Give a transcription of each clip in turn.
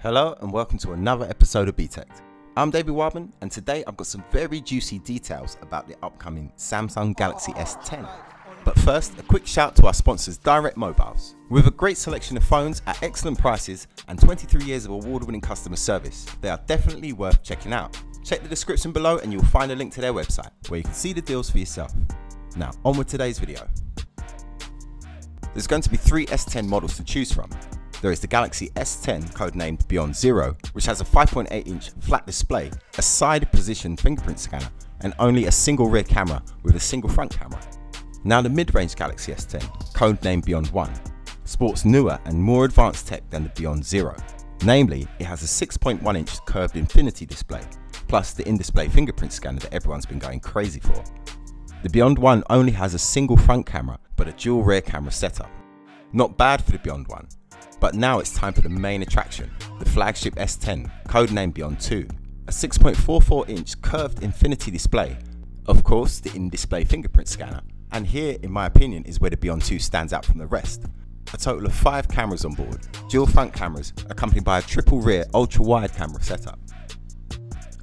Hello and welcome to another episode of Btekt. I'm David Wildman and today I've got some very juicy details about the upcoming Samsung Galaxy S10. But first, a quick shout to our sponsors Direct Mobiles. With a great selection of phones at excellent prices and 23 years of award-winning customer service, they are definitely worth checking out. Check the description below and you'll find a link to their website where you can see the deals for yourself. Now, on with today's video. There's going to be 3 S10 models to choose from. There is the Galaxy S10, codenamed Beyond Zero, which has a 5.8-inch flat display, a side position fingerprint scanner, and only a single rear camera with a single front camera. Now the mid-range Galaxy S10, codenamed Beyond One, sports newer and more advanced tech than the Beyond Zero. Namely, it has a 6.1-inch curved infinity display, plus the in-display fingerprint scanner that everyone's been going crazy for. The Beyond One only has a single front camera, but a dual rear camera setup. Not bad for the Beyond One. But now it's time for the main attraction, the flagship S10, codenamed Beyond 2, a 6.44-inch curved infinity display, of course the in-display fingerprint scanner, and here in my opinion is where the Beyond 2 stands out from the rest. A total of 5 cameras on board, dual front cameras accompanied by a triple rear ultra-wide camera setup.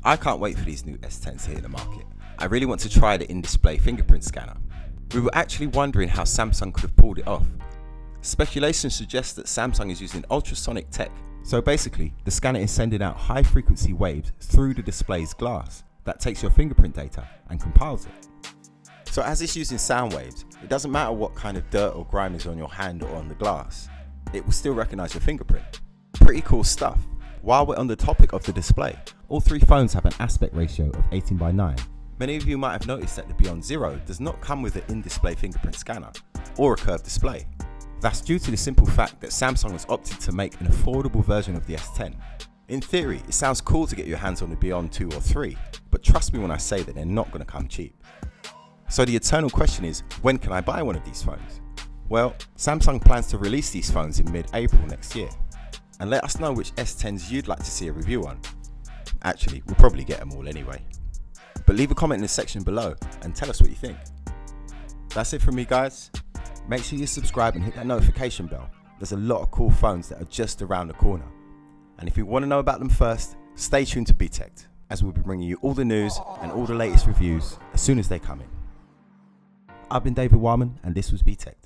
I can't wait for these new S10s here in the market. I really want to try the in-display fingerprint scanner. We were actually wondering how Samsung could have pulled it off. Speculation suggests that Samsung is using ultrasonic tech. So basically, the scanner is sending out high frequency waves through the display's glass that takes your fingerprint data and compiles it. So as it's using sound waves, it doesn't matter what kind of dirt or grime is on your hand or on the glass, it will still recognize your fingerprint. Pretty cool stuff. While we're on the topic of the display, all 3 phones have an aspect ratio of 18:9. Many of you might have noticed that the Beyond Zero does not come with an in-display fingerprint scanner or a curved display. That's due to the simple fact that Samsung has opted to make an affordable version of the S10. In theory, it sounds cool to get your hands on the Beyond 2 or 3, but trust me when I say that they're not going to come cheap. So the eternal question is, when can I buy one of these phones? Well, Samsung plans to release these phones in mid-April next year. And let us know which S10s you'd like to see a review on. Actually, we'll probably get them all anyway. But leave a comment in the section below and tell us what you think. That's it from me, guys. Make sure you subscribe and hit that notification bell. There's a lot of cool phones that are just around the corner. And if you want to know about them first, stay tuned to Btekt, as we'll be bringing you all the news and all the latest reviews as soon as they come in. I've been David Wildman and this was Btekt.